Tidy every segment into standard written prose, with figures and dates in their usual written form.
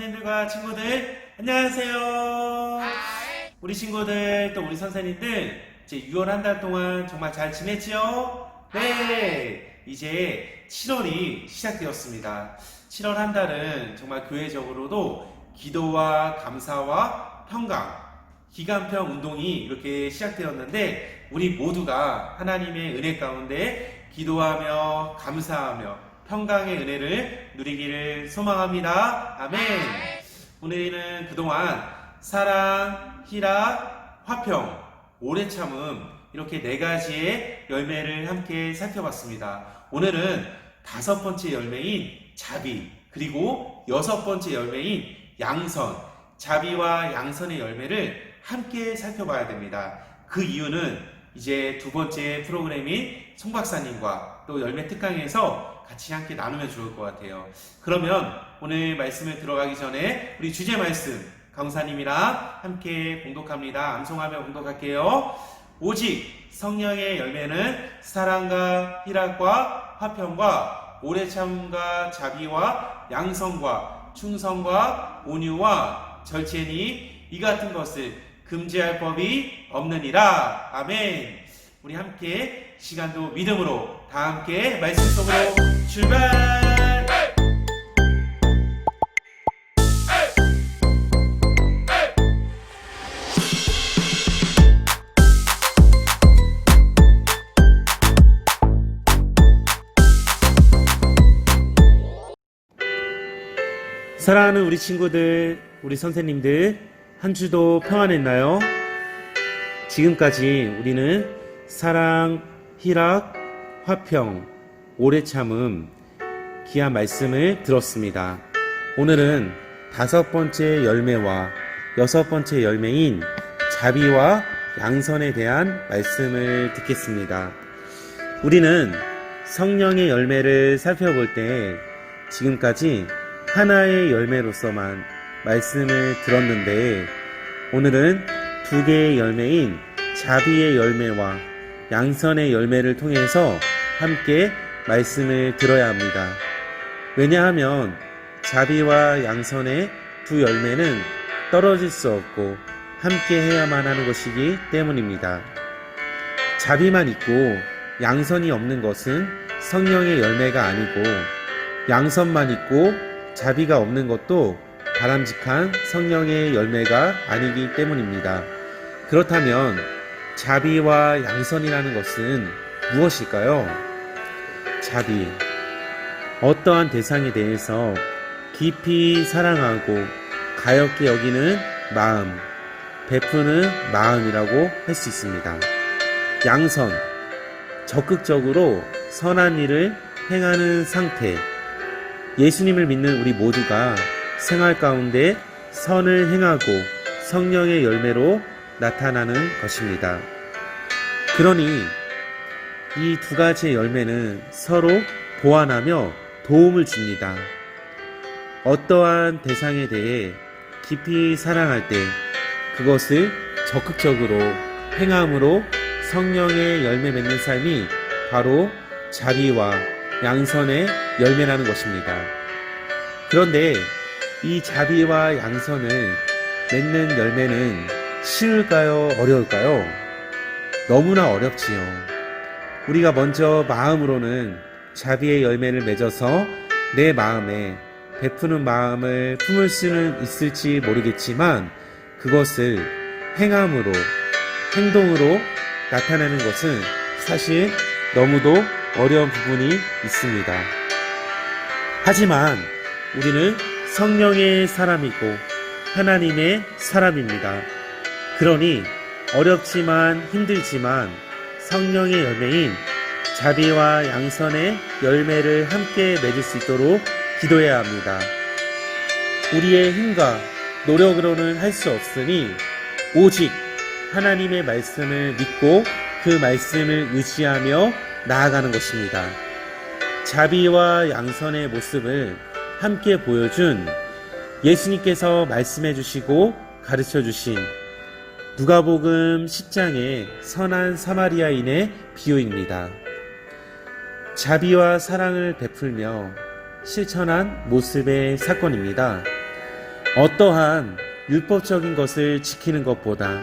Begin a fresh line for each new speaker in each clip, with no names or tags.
선생님들과 친구들 안녕하세요. 우리 친구들 또 우리 선생님들 이제 6월 한 달 동안 정말 잘 지냈지요? 네, 이제 7월이 시작되었습니다. 7월 한 달은 정말 교회적으로도 기도와 감사와 평강, 기간평 운동이 이렇게 시작되었는데 우리 모두가 하나님의 은혜 가운데 기도하며 감사하며 평강의 은혜를 누리기를 소망합니다. 아멘. 오늘은 그동안 사랑, 희락, 화평, 오래 참음 이렇게 네 가지의 열매를 함께 살펴봤습니다. 오늘은 5번째 열매인 자비, 그리고 6번째 열매인 양선, 자비와 양선의 열매를 함께 살펴봐야 됩니다. 그 이유는 이제 2번째 프로그램인 송 박사님과 또 열매 특강에서 같이 함께 나누면 좋을 것 같아요. 그러면 오늘 말씀을 들어가기 전에 우리 주제 말씀 강사님이랑 함께 봉독합니다. 암송하며 봉독할게요. 오직 성령의 열매는 사랑과 희락과 화평과 오래 참음과 자비와 양선과 충성과 온유와 절제니 이 같은 것을 금지할 법이 없느니라. 아멘. 우리 함께 시간도 믿음으로 다 함께 말씀 속으로 출발! 사랑하는 우리 친구들, 우리 선생님들, 한 주도 평안했나요? 지금까지 우리는 사랑, 희락, 화평, 오래 참음, 귀한 말씀을 들었습니다. 오늘은 5번째 열매와 6번째 열매인 자비와 양선에 대한 말씀을 듣겠습니다. 우리는 성령의 열매를 살펴볼 때 지금까지 하나의 열매로서만 말씀을 들었는데 오늘은 2개의 열매인 자비의 열매와 양선의 열매를 통해서 함께 말씀을 들어야 합니다. 왜냐하면 자비와 양선의 두 열매는 떨어질 수 없고 함께 해야만 하는 것이기 때문입니다. 자비만 있고 양선이 없는 것은 성령의 열매가 아니고 양선만 있고 자비가 없는 것도 바람직한 성령의 열매가 아니기 때문입니다. 그렇다면 자비와 양선이라는 것은 무엇일까요? 자비, 어떠한 대상에 대해서 깊이 사랑하고 가엾게 여기는 마음, 베푸는 마음이라고 할 수 있습니다. 양선, 적극적으로 선한 일을 행하는 상태. 예수님을 믿는 우리 모두가 생활 가운데 선을 행하고 성령의 열매로 나타나는 것입니다. 그러니 이 2가지의 열매는 서로 보완하며 도움을 줍니다. 어떠한 대상에 대해 깊이 사랑할 때 그것을 적극적으로 행함으로 성령의 열매 맺는 삶이 바로 자비와 양선의 열매라는 것입니다. 그런데 이 자비와 양선을 맺는 열매는 쉬울까요? 어려울까요? 너무나 어렵지요. 우리가 먼저 마음으로는 자비의 열매를 맺어서 내 마음에 베푸는 마음을 품을 수는 있을지 모르겠지만 그것을 행함으로, 행동으로 나타내는 것은 사실 너무도 어려운 부분이 있습니다. 하지만 우리는 성령의 사람이고 하나님의 사람입니다. 그러니 어렵지만 힘들지만 성령의 열매인 자비와 양선의 열매를 함께 맺을 수 있도록 기도해야 합니다. 우리의 힘과 노력으로는 할 수 없으니 오직 하나님의 말씀을 믿고 그 말씀을 의지하며 나아가는 것입니다. 자비와 양선의 모습을 함께 보여준 예수님께서 말씀해 주시고 가르쳐 주신 누가복음 10장의 선한 사마리아인의 비유입니다. 자비와 사랑을 베풀며 실천한 모습의 사건입니다. 어떠한 율법적인 것을 지키는 것보다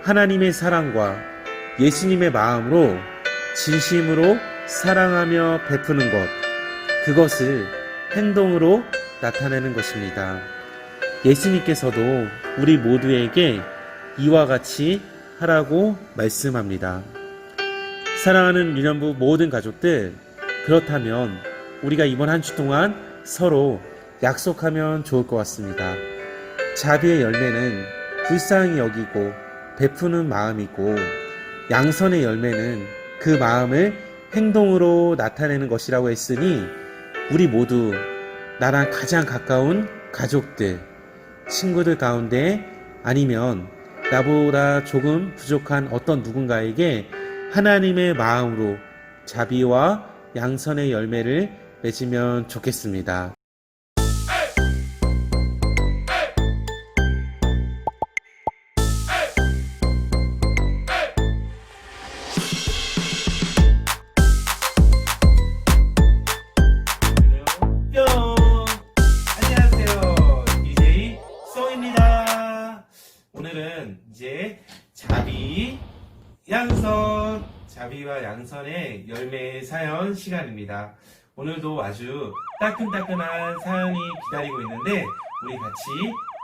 하나님의 사랑과 예수님의 마음으로 진심으로 사랑하며 베푸는 것, 그것을 행동으로 나타내는 것입니다. 예수님께서도 우리 모두에게 이와 같이 하라고 말씀합니다. 사랑하는 유년부 모든 가족들, 그렇다면 우리가 이번 한 주 동안 서로 약속하면 좋을 것 같습니다. 자비의 열매는 불쌍히 여기고 베푸는 마음이고, 양선의 열매는 그 마음을 행동으로 나타내는 것이라고 했으니, 우리 모두 나랑 가장 가까운 가족들, 친구들 가운데 아니면 나보다 조금 부족한 어떤 누군가에게 하나님의 마음으로 자비와 양선의 열매를 맺으면 좋겠습니다. 안녕하세요. DJ 송입니다. 오늘은 이제 자비와 양선의 열매 사연 시간입니다. 오늘도 아주 따끈따끈한 사연이 기다리고 있는데, 우리 같이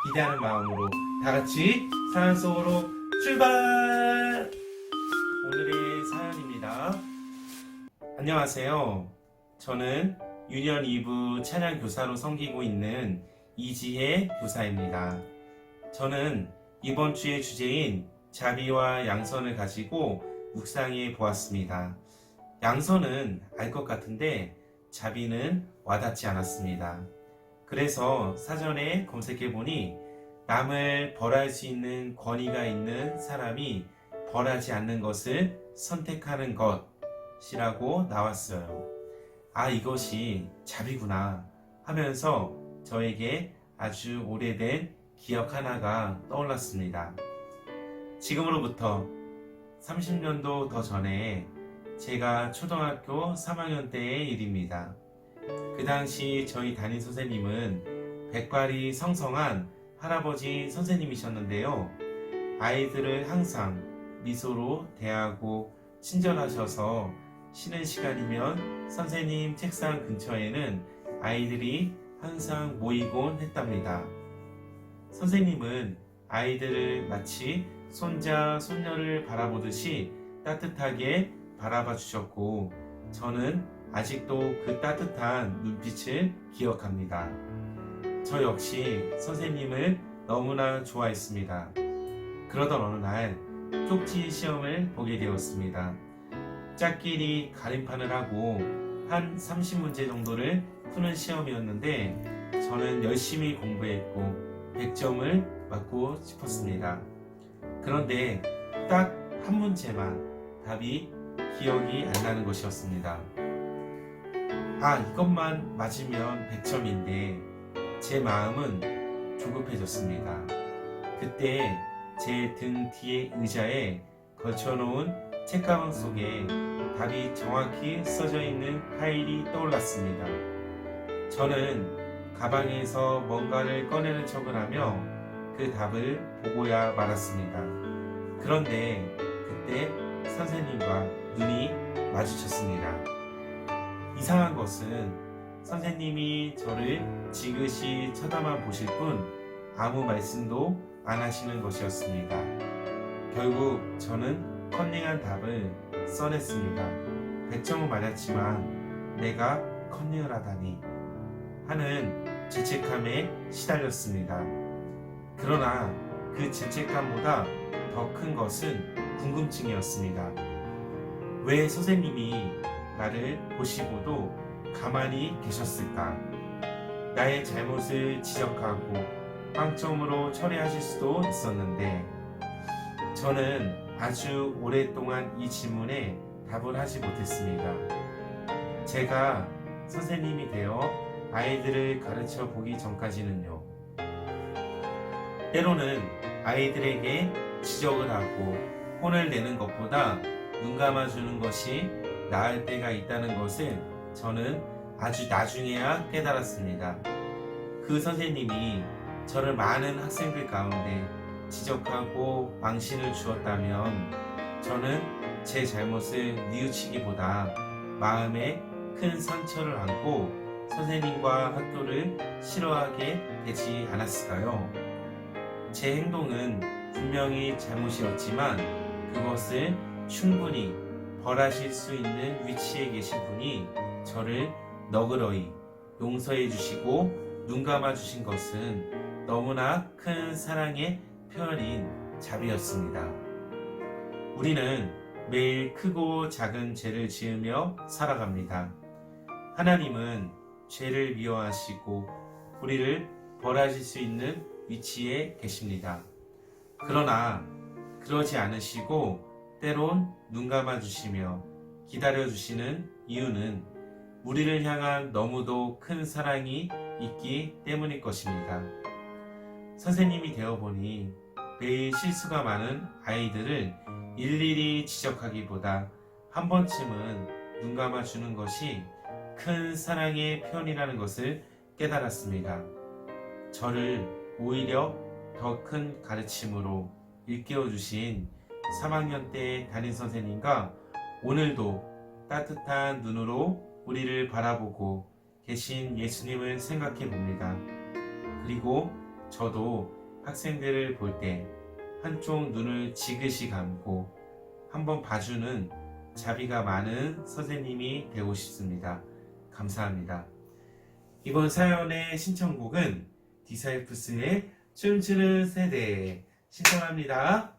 기대하는 마음으로 다 같이 사연 속으로 출발! 오늘의 사연입니다. 안녕하세요. 저는 유년 2부 찬양 교사로 섬기고 있는 이지혜 교사입니다. 저는 이번 주의 주제인 자비와 양선을 가지고 묵상해 보았습니다. 양선은 알 것 같은데 자비는 와닿지 않았습니다. 그래서 사전에 검색해 보니 남을 벌할 수 있는 권위가 있는 사람이 벌하지 않는 것을 선택하는 것이라고 나왔어요. 아, 이것이 자비구나 하면서 저에게 아주 오래된 기억 하나가 떠올랐습니다. 지금으로부터 30년도 더 전에 제가 초등학교 3학년 때의 일입니다. 그 당시 저희 담임 선생님은 백발이 성성한 할아버지 선생님이셨는데요. 아이들을 항상 미소로 대하고 친절하셔서 쉬는 시간이면 선생님 책상 근처에는 아이들이 항상 모이곤 했답니다. 선생님은 아이들을 마치 손자, 손녀를 바라보듯이 따뜻하게 바라봐 주셨고, 저는 아직도 그 따뜻한 눈빛을 기억합니다. 저 역시 선생님을 너무나 좋아했습니다. 그러던 어느 날 쪽지 시험을 보게 되었습니다. 짝끼리 가림판을 하고 한 30문제 정도를 푸는 시험이었는데, 저는 열심히 공부했고 100점을 맞고 싶었습니다. 그런데 딱 한 문제만 답이 기억이 안 나는 것이었습니다. 아, 이것만 맞으면 100점인데 제 마음은 조급해졌습니다. 그때 제 등 뒤에 의자에 걸쳐놓은 책가방 속에 답이 정확히 써져 있는 파일이 떠올랐습니다. 저는 가방에서 뭔가를 꺼내는 척을 하며 그 답을 보고야 말았습니다. 그런데 그때 선생님과 눈이 마주쳤습니다. 이상한 것은 선생님이 저를 지그시 쳐다만 보실 뿐 아무 말씀도 안 하시는 것이었습니다. 결국 저는 컨닝한 답을 써냈습니다. 100점은 맞았지만 내가 컨닝을 하다니 하는 죄책감에 시달렸습니다. 그러나 그 죄책감보다 더 큰 것은 궁금증이었습니다. 왜 선생님이 나를 보시고도 가만히 계셨을까? 나의 잘못을 지적하고 빵점으로 처리하실 수도 있었는데, 저는 아주 오랫동안 이 질문에 답을 하지 못했습니다. 제가 선생님이 되어 아이들을 가르쳐 보기 전까지는요. 때로는 아이들에게 지적을 하고 혼을 내는 것보다 눈 감아주는 것이 나을 때가 있다는 것을 저는 아주 나중에야 깨달았습니다. 그 선생님이 저를 많은 학생들 가운데 지적하고 망신을 주었다면 저는 제 잘못을 뉘우치기보다 마음에 큰 상처를 안고 선생님과 학교를 싫어하게 되지 않았을까요? 제 행동은 분명히 잘못이었지만 그것을 충분히 벌하실 수 있는 위치에 계신 분이 저를 너그러이 용서해 주시고 눈 감아 주신 것은 너무나 큰 사랑의 표현인 자비였습니다. 우리는 매일 크고 작은 죄를 지으며 살아갑니다. 하나님은 죄를 미워하시고 우리를 벌하실 수 있는 위치에 계십니다. 그러나 그러지 않으시고 때론 눈 감아 주시며 기다려 주시는 이유는 우리를 향한 너무도 큰 사랑이 있기 때문일 것입니다. 선생님이 되어보니 매일 실수가 많은 아이들을 일일이 지적하기보다 한 번쯤은 눈 감아 주는 것이 큰 사랑의 표현이라는 것을 깨달았습니다. 저를 오히려 더 큰 가르침으로 일깨워 주신 3학년 때 담임 선생님과 오늘도 따뜻한 눈으로 우리를 바라보고 계신 예수님을 생각해 봅니다. 그리고 저도 학생들을 볼 때 한쪽 눈을 지그시 감고 한번 봐주는 자비가 많은 선생님이 되고 싶습니다. 감사합니다. 이번 사연의 신청곡은 디사이프스의 춤추는 세대 신청합니다.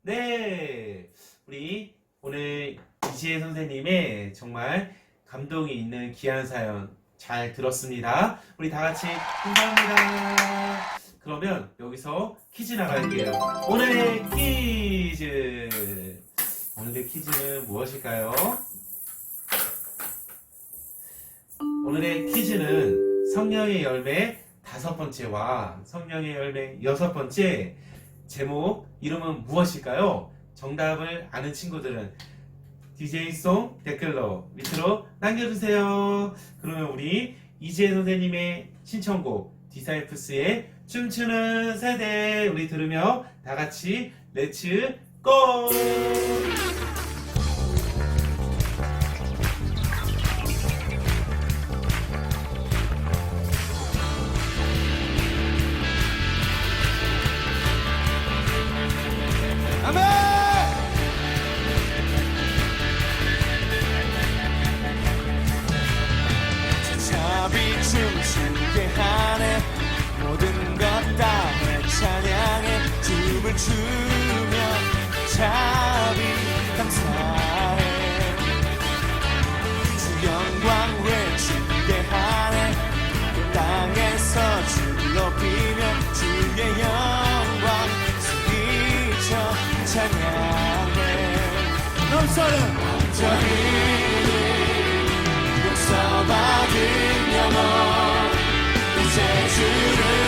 네, 우리 오늘 이지혜 선생님의 정말 감동이 있는 귀한 사연 잘 들었습니다. 우리 다 같이 감사합니다. 그러면 여기서 퀴즈 나갈게요. 오늘의 퀴즈. 오늘의 퀴즈는 무엇일까요? 오늘의 퀴즈는 성령의 열매 5번째와 성령의 열매 6번째 제목 이름은 무엇일까요? 정답을 아는 친구들은 DJ송 댓글로 밑으로 남겨주세요. 그러면 우리 이지혜 선생님의 신청곡 디사이프스의 춤추는 세대 우리 들으며 다 같이 렛츠 고!
춤추게 하네 모든 것 다 찬양해 춤을 추며 자비 감사해 주 영광 외치게 하네 땅에서 주를 높이며 주의 영광 소리쳐 찬양해 넘쳐는 완전히 용서받은 영혼 이제 주를